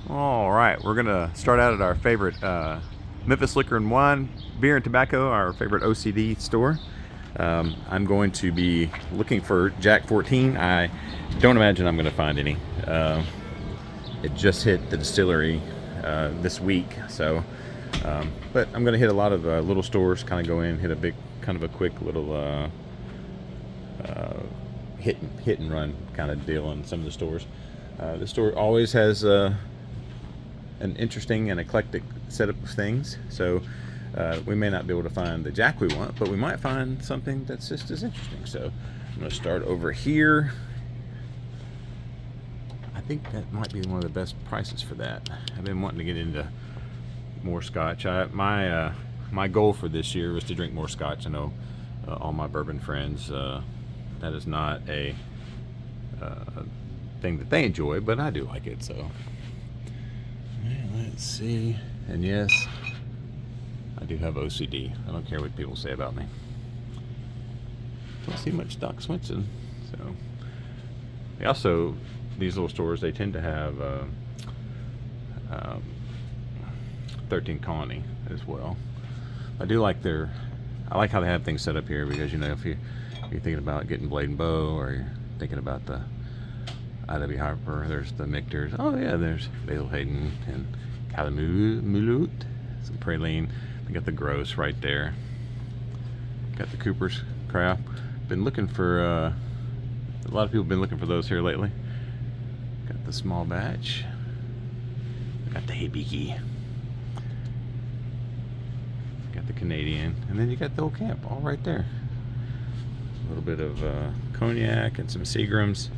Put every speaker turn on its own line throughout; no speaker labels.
All right, we're gonna start out at our favorite Memphis Liquor and Wine, Beer and Tobacco, our favorite OCD store. I'm going to be looking for Jack 14. I don't imagine I'm going to find any. It just hit the distillery this week, so. But I'm going to hit a lot of little stores, kind of go in, hit a big, kind of a quick little hit and run kind of deal in some of the stores. The store always has an interesting and eclectic setup of things, so we may not be able to find the Jack we want, but we might find something that's just as interesting. So I'm going to start over here. I think that might be one of the best prices for that. I've been wanting to get into more scotch. My goal for this year was to drink more scotch. I know all my bourbon friends, that is not a thing that they enjoy, but I do like it. So let's see. And yes, I do have OCD. I don't care what people say about me. Don't see much Doc Swinson. So they also, these little stores, they tend to have 13 Colony as well. I do like I like how they have things set up here, because if you're thinking about getting Blade and Bow, or you're thinking about the IW Harper, there's the Mictors. Oh yeah, there's Basil Hayden and Calamouloot, some Praline. We got the Gross right there. Got the Cooper's Craft. Been looking for a lot of people have been looking for those here lately. Got the small batch. Got the Hibiki. Got the Canadian, and then you got the Old Camp all right there. A little bit of cognac and some Seagrams.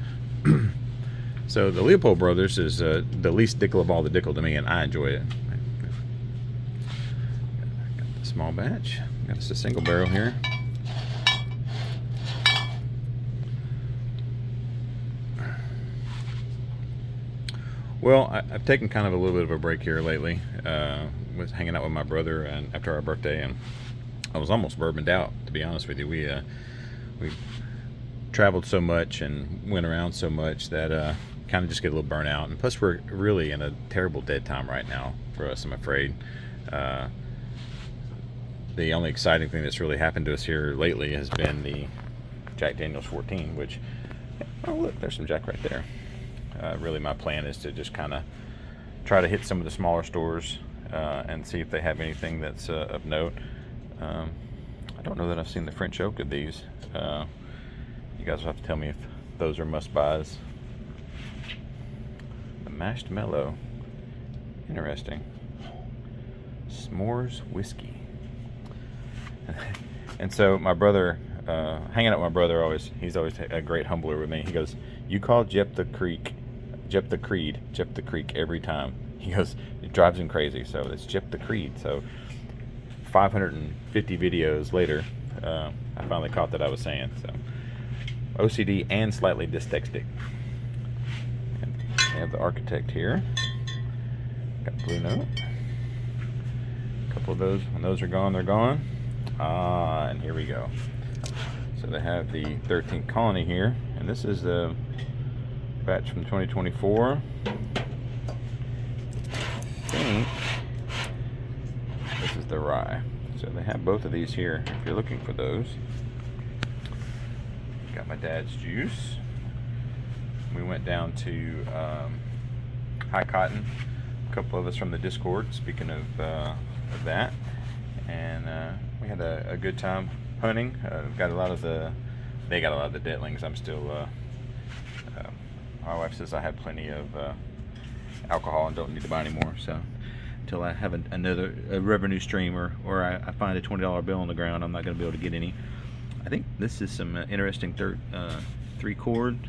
So the Leopold Brothers is the least Dickel of all the Dickel to me, and I enjoy it. Got the small batch. Got us a single barrel here. Well, I've taken kind of a little bit of a break here lately. Was hanging out with my brother and after our birthday, and I was almost bourboned out, to be honest with you. We traveled so much and went around so much that kind of just get a little burnout. And plus, we're really in a terrible dead time right now for us, I'm afraid. The only exciting thing that's really happened to us here lately has been the Jack Daniel's 14, which, oh look, there's some Jack right there. Really, my plan is to just kind of try to hit some of the smaller stores and see if they have anything that's of note. I don't know that I've seen the French oak of these. You guys will have to tell me if those are must-buys. The mashed mellow. Interesting. S'mores whiskey. And so my brother, hanging out with my brother, he's always a great humbler with me. He goes, "You call Jep the Creek every time." He goes, it drives him crazy. So it's Jep the Creed. So 550 videos later, I finally caught that I was saying. So OCD and slightly dyslexic. And we have the Architect here. Got Blue Note. A couple of those. When those are gone, they're gone. And here we go. So they have the 13th Colony here, and this is the batch from 2024. I think this is the rye. So they have both of these here if you're looking for those. Got my dad's juice. We went down to High Cotton, a couple of us from the Discord, speaking of that, and we had a good time hunting. They got a lot of the deadlings. I'm still my wife says I have plenty of alcohol and don't need to buy anymore, so until I have another revenue stream or I find a $20 bill on the ground, I'm not going to be able to get any. I think this is some interesting 3-chord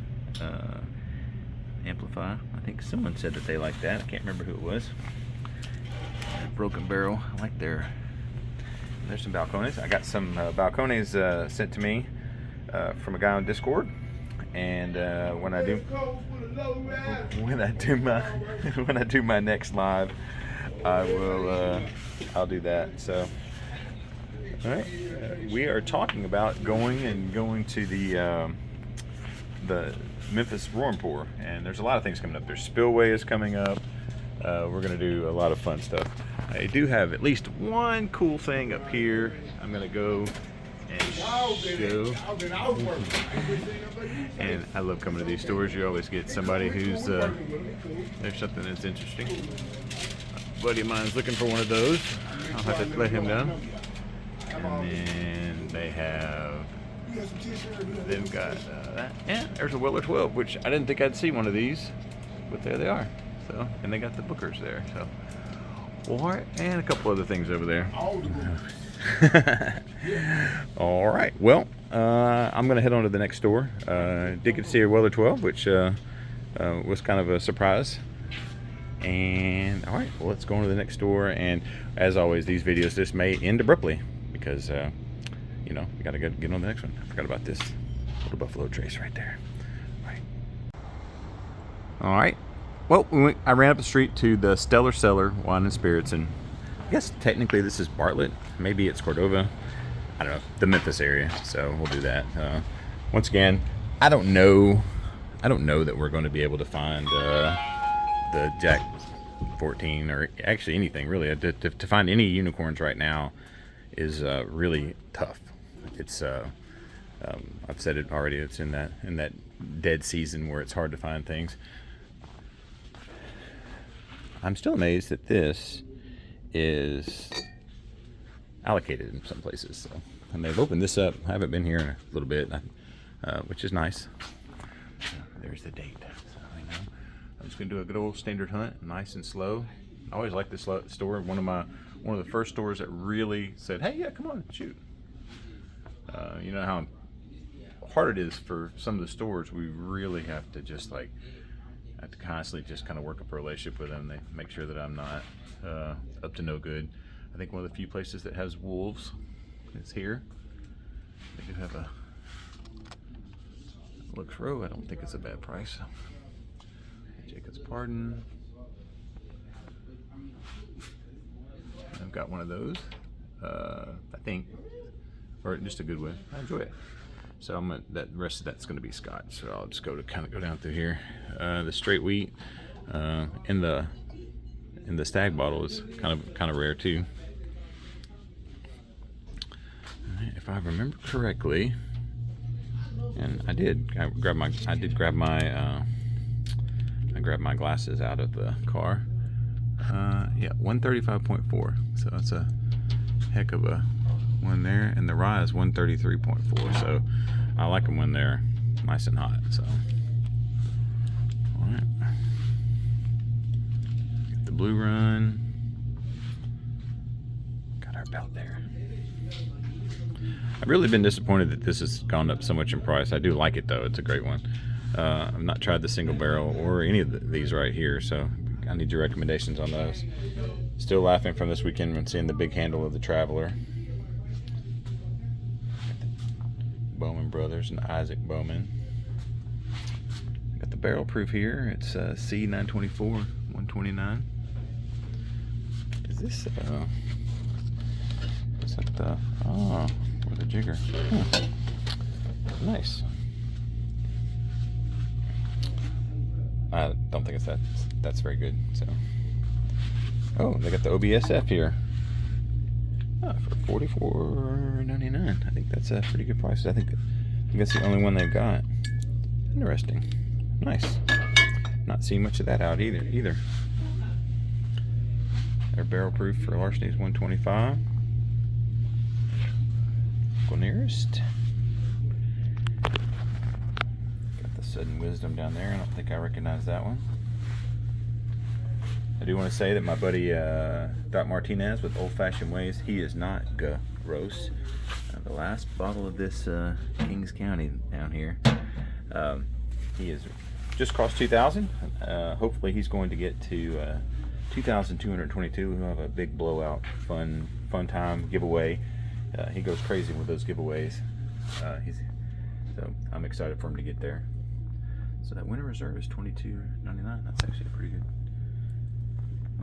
amplifier. I think someone said that they like that. I can't remember who it was. Broken Barrel. I like there's some balcones. I got some balcones sent to me from a guy on Discord, and when I do my next live, I'll do that. So, all right, we are talking about going to the Memphis Roar and Pour, and there's a lot of things coming up. There's Spillway is coming up. We're gonna do a lot of fun stuff. I do have at least one cool thing up here. I'm gonna go and show. And I love coming to these stores. You always get somebody who's there's something that's interesting. A buddy of mine's looking for one of those. I'll have to let him know. And then they've got that. And there's a Weller 12, which I didn't think I'd see one of these, but there they are. So, and they got the Bookers there. So, Walmart and a couple other things over there. All right. Well, I'm gonna head on to the next store. Did get to see a Weller 12, which was kind of a surprise. And all right, well, let's go on to the next store. And as always, these videos just may end abruptly because you know, we gotta get on the next one. I forgot about this little Buffalo Trace right there. All right. Well, I ran up the street to the Stella Cellar Wine and Spirits, and I guess technically this is Bartlett. Maybe it's Cordova. I don't know, the Memphis area. So we'll do that. Once again, I don't know that we're going to be able to find the Jack 14 or actually anything really. To find any unicorns right now is really tough. It's I've said it already. It's in that dead season where it's hard to find things. I'm still amazed that this is allocated in some places. So, and they've opened this up. I haven't been here in a little bit, which is nice. There's the date. So I know I'm just gonna do a good old standard hunt, nice and slow. I always like this store. One of the first stores that really said, "Hey, yeah, come on, shoot." You know how hard it is for some of the stores. We really have to just have to constantly just kind of work up a relationship with them. They make sure that I'm not up to no good. I think one of the few places that has wolves is here. They do have a MajorXero. I don't think it's a bad price. Jacob's Pardon. I've got one of those. I think, or just a good one. I enjoy it. So the rest of that's going to be Scotch. So I'll just go down through here. The straight wheat in the Stag bottle is kind of rare too. If I remember correctly, and I grabbed my glasses out of the car. Yeah, 135.4. So that's a heck of a one there, and the rye is 133.4. So I like them when they're nice and hot. So all right, get the Blue Run. Got our belt there. I've really been disappointed that this has gone up so much in price. I do like it though; it's a great one. I've not tried the single barrel or any of these right here, so I need your recommendations on those. Still laughing from this weekend when seeing the big handle of the Traveler. Bowman Brothers and Isaac Bowman. Got the barrel proof here. It's C924 129. Is this it's like the with a jigger. Nice. I don't think that's very good. So, oh, they got the OBSF here. For $44.99. I think that's a pretty good price. I think that's the only one they've got. Interesting. Nice. Not seeing much of that out either. Their barrel proof for larceny is 125. Go nearest. Got the Sudden Wisdom down there. I don't think I recognize that one. I do want to say that my buddy Doc Martinez with Old Fashioned Ways, he is not gross. The last bottle of this Kings County down here, he is just crossed 2,000. Hopefully he's going to get to 2,222. We'll have a big blowout, fun time giveaway. He goes crazy with those giveaways. So I'm excited for him to get there. So that winter reserve is $22.99. That's actually pretty good.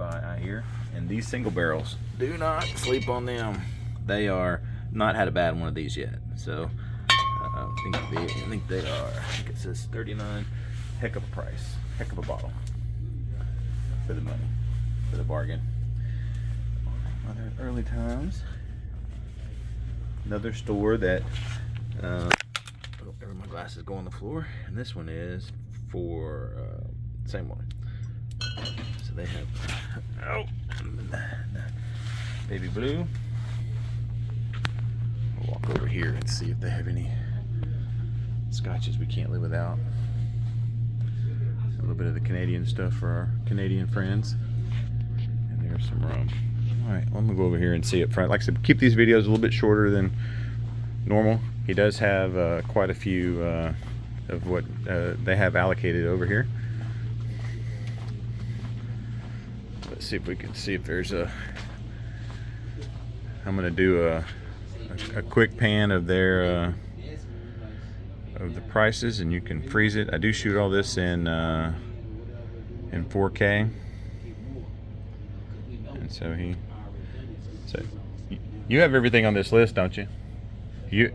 I hear, and these single barrels, do not sleep on them. They are not had a bad one of these yet. So I think they are. I think it says $39. Heck of a price. Heck of a bottle. for the money, for the bargain. Other early times. Another store that, oh, my glasses go on the floor, and this one is for, same one. So they have, oh, baby blue. We'll walk over here and see if they have any scotches we can't live without. A little bit of the Canadian stuff for our Canadian friends. And there's some rum. Alright, I'm gonna go over here and see up front. Like I said, keep these videos a little bit shorter than normal. He does have quite a few of what they have allocated over here. Let's see if we can see if there's a... I'm gonna do a quick pan of their of the prices, and you can freeze it. I do shoot all this in 4K, and so you have everything on this list, don't you? You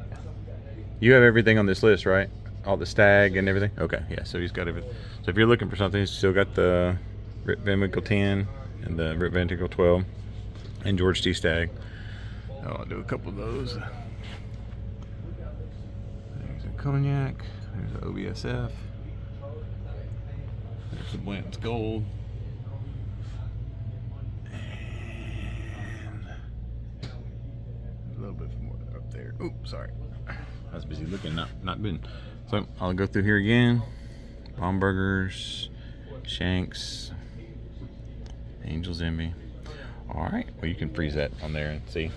have everything on this list, right? All the stag and everything. Okay, yeah. So he's got everything. So if you're looking for something, he's still got the Rip Van Winkle 10 and the Rip Van Winkle 12 and George T stag. Oh, I'll do a couple of those. There's a cognac. There's an OBSF. There's a Blanton's Gold. And a little bit more up there. Oh, sorry. I was busy looking, not been. So I'll go through here again. Baumburgers, Shanks, Angel's Envy. All right. Well, you can freeze that on there and see.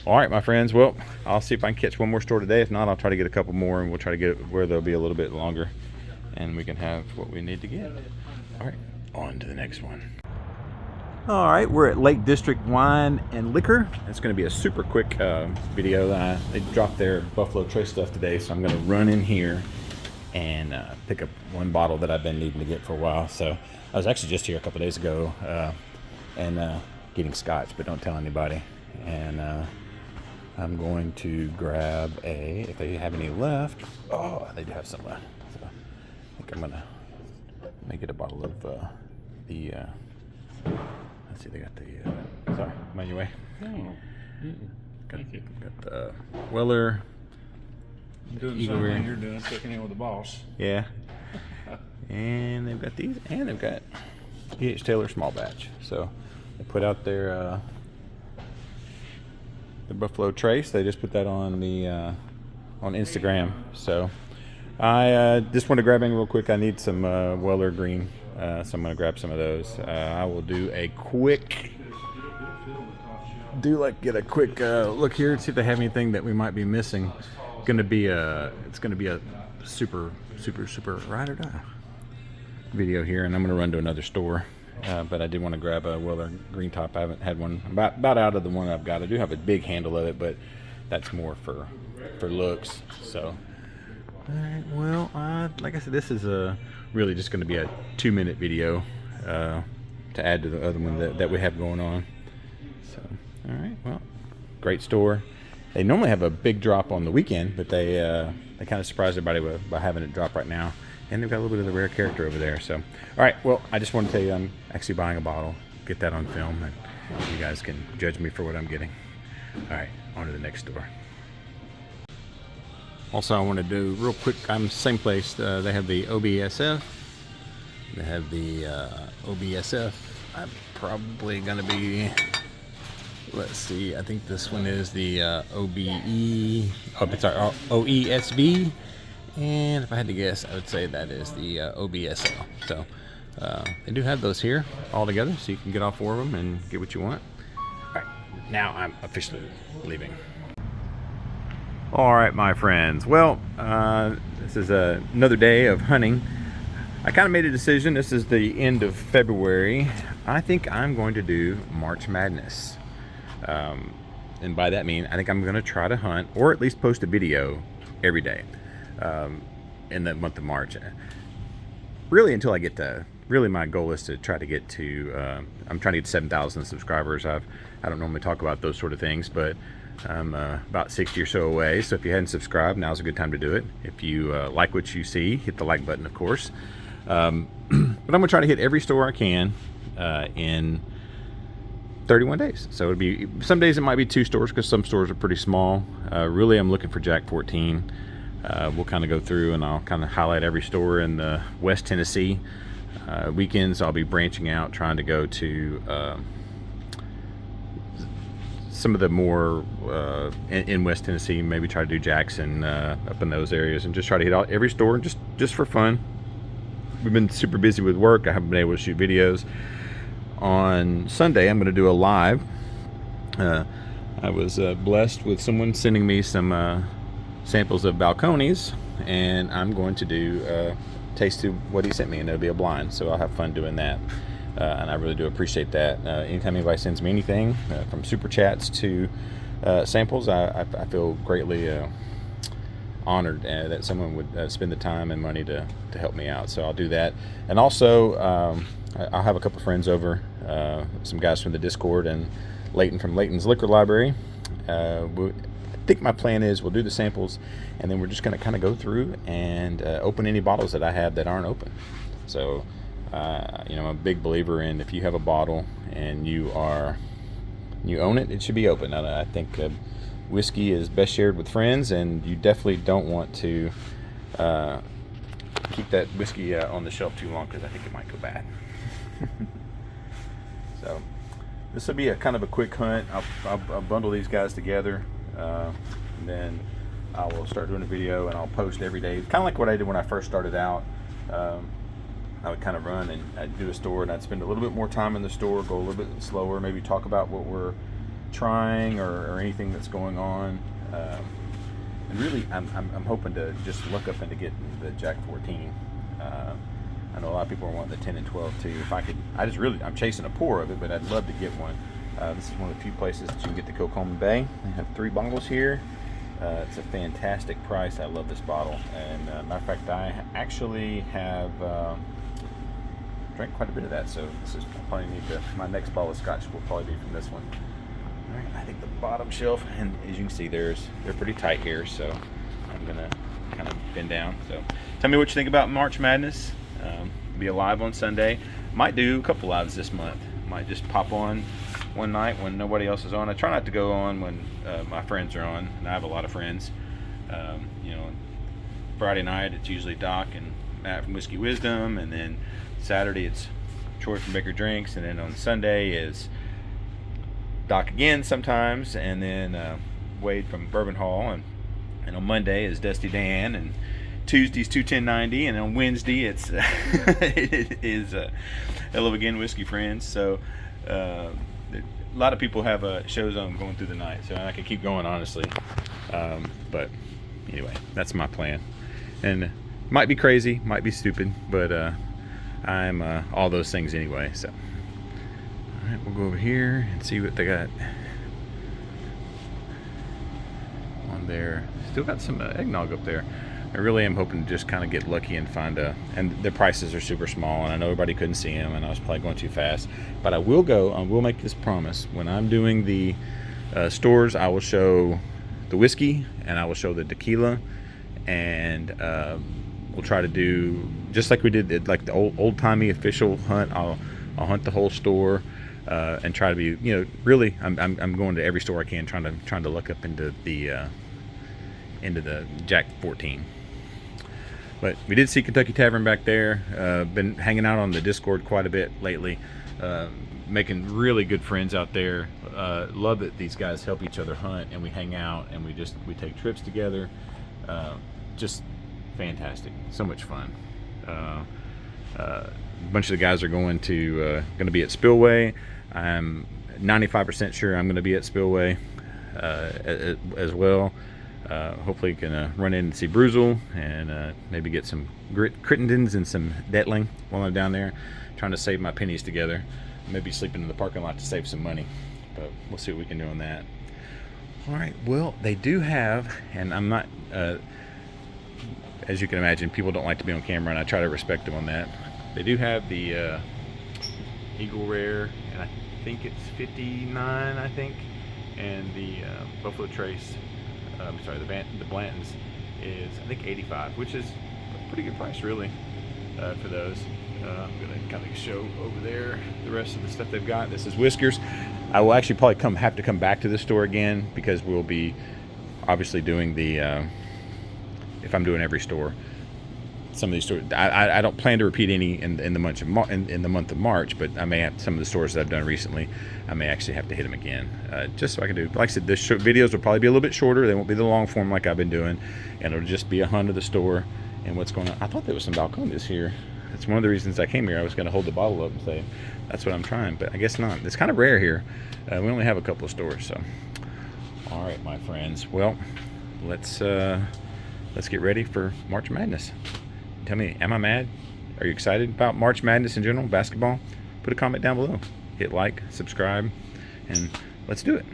All right, my friends. Well, I'll see if I can catch one more store today. If not, I'll try to get a couple more, and we'll try to get it where they'll be a little bit longer, and we can have what we need to get. All right, on to the next one. All right, we're at Lake District Wine and Liquor. It's going to be a super quick video. They dropped their Buffalo Trace stuff today, so I'm going to run in here and pick up one bottle that I've been needing to get for a while. So I was actually just here a couple days ago and getting scotch, but don't tell anybody. And I'm going to grab if they have any left. Oh, they do have some left. So I think I'm gonna make it a bottle of let's see, they got the, sorry, am I on your way?
No. Thank you.
Got the Weller.
I'm doing something you're doing, checking in with the boss.
Yeah. And they've got these, and they've got E.H. Taylor small batch. So they put out their the Buffalo Trace. They just put that on the on Instagram. So I just want to grab in real quick. I need some Weller Green, so I'm going to grab some of those. I will do a quick get a quick look here and see if they have anything that we might be missing. It's going to be a super ride or die video here, and I'm going to run to another store. But I did want to grab a Weller Green Top. I haven't had one, about out of the one I've got. I do have a big handle of it, but that's more for looks. So, all right. Well, like I said, this is really just going to be a 2-minute video to add to the other one that we have going on. So, all right. Well, great store. They normally have a big drop on the weekend, but they kind of surprised everybody by having it drop right now. And they've got a little bit of the rare character over there. So, all right, well, I just want to tell you I'm actually buying a bottle. Get that on film, and you guys can judge me for what I'm getting. All right, on to the next store. Also, I want to do real quick, I'm same place. They have the OBSF. They have the OBSF. I'm probably going to be, let's see, I think this one is the OESB. And if I had to guess, I would say that is the OBSL. So they do have those here all together, so you can get all 4 of them and get what you want. All right, now I'm officially leaving. All right, my friends. Well, this is another day of hunting. I kind of made a decision. This is the end of February. I think I'm going to do March Madness. And by that I mean, I think I'm going to try to hunt, or at least post a video every day. In the month of March, really until I get to, really my goal is to try to get to, I'm trying to get 7,000 subscribers. I don't normally talk about those sort of things, but I'm about 60 or so away. So if you hadn't subscribed, now's a good time to do it. If you like what you see, hit the like button, of course. But I'm gonna try to hit every store I can, in 31 days. So it'd be, some days it might be 2 stores because some stores are pretty small. Really, I'm looking for Jack 14. We'll kind of go through and I'll kind of highlight every store in the West Tennessee. Weekends I'll be branching out, trying to go to some of the more in West Tennessee, maybe try to do Jackson, up in those areas, and just try to hit every store just for fun. We've been super busy with work. I haven't been able to shoot videos. On Sunday I'm going to do a live. I was blessed with someone sending me some samples of balconies, and I'm going to do taste of what he sent me, and it'll be a blind, so I'll have fun doing that. And I really do appreciate that. Anytime anybody sends me anything, from super chats to samples, I feel greatly honored that someone would spend the time and money to help me out. So I'll do that. And also I'll have a couple friends over, some guys from the Discord and Leighton from Leighton's Liquor Library. I think my plan is we'll do the samples, and then we're just going to kind of go through and open any bottles that I have that aren't open. So you know, I'm a big believer in, if you have a bottle and you own it, it should be open. I think whiskey is best shared with friends, and you definitely don't want to keep that whiskey on the shelf too long, because I think it might go bad. So this will be a kind of a quick hunt. I'll bundle these guys together, and then I will start doing a video, and I'll post every day, kind of like what I did when I first started out. I would kind of run and I'd do a store, and I'd spend a little bit more time in the store, go a little bit slower, maybe talk about what we're trying or anything that's going on. And really, I'm hoping to just look up into getting the Jack 14. I know a lot of people are wanting the 10 and 12 too. If I could, I'm chasing a pour of it, but I'd love to get one. This is one of the few places that you can get the Coquitlam Bay. They have 3 bottles here. It's a fantastic price. I love this bottle, and matter of fact, I actually have drank quite a bit of that, so this is probably my next bottle of scotch will probably be from this one. All right, I think the bottom shelf, and as you can see, they're pretty tight here, so I'm gonna kind of bend down. So tell me what you think about March Madness. Be alive on Sunday. Might do a couple lives this month. Might just pop on one night when nobody else is on. I try not to go on when my friends are on, and I have a lot of friends. You know, Friday night it's usually Doc and Matt from Whiskey Wisdom, and then Saturday it's Troy from Baker Drinks, and then on Sunday is Doc again sometimes, and then Wade from Bourbon Hall, and on Monday is Dusty Dan, and Tuesday's 21090, and on Wednesday it's it is Hello Again Whiskey Friends. So a lot of people have shows on going through the night, so I could keep going, honestly. But anyway, that's my plan, and might be crazy, might be stupid, but I'm all those things anyway. So all right, we'll go over here and see what they got on there. Still got some eggnog up there. I really am hoping to just kind of get lucky and find and the prices are super small, and I know everybody couldn't see them, and I was probably going too fast, but I will make this promise. When I'm doing the stores, I will show the whiskey, and I will show the tequila, and we'll try to do just like we did like the old-timey official hunt. I'll hunt the whole store, and try to be, you know, really I'm going to every store I can, trying to look up into the Jack 14. But we did see Kentucky Tavern back there. Been hanging out on the Discord quite a bit lately, making really good friends out there. Love that these guys help each other hunt, and we hang out, and we take trips together. Just fantastic, so much fun. A bunch of the guys are going to be at Spillway. I'm 95% sure I'm going to be at Spillway as well. Hopefully can run in and see Bruzel, and maybe get some Crittendens and some Detling while I'm down there, trying to save my pennies together. Maybe sleeping in the parking lot to save some money, but we'll see what we can do on that. All right, well, they do have, and I'm not, as you can imagine, people don't like to be on camera, and I try to respect them on that. They do have the Eagle Rare, and I think it's $59, I think, and the Buffalo Trace, the Blanton's is, I think, $85, which is a pretty good price, really, for those. I'm gonna kind of show over there the rest of the stuff they've got. This is Whiskers. I will actually probably have to come back to this store again because we'll be obviously doing the if I'm doing every store, some of these stores I don't plan to repeat any in the month of March, but I may have some of the stores that I've done recently. I may actually have to hit them again, just so I can do. Like I said, this videos will probably be a little bit shorter. They won't be the long form like I've been doing, and it'll just be a hunt of the store and what's going on. I thought there was some balcones here. That's one of the reasons I came here. I was going to hold the bottle up and say that's what I'm trying, but I guess not. It's kind of rare here. We only have a couple of stores, so. All right, my friends. Well, let's get ready for March Madness. Tell me, am I mad? Are you excited about March Madness in general, basketball? Put a comment down below. Hit like, subscribe, and let's do it.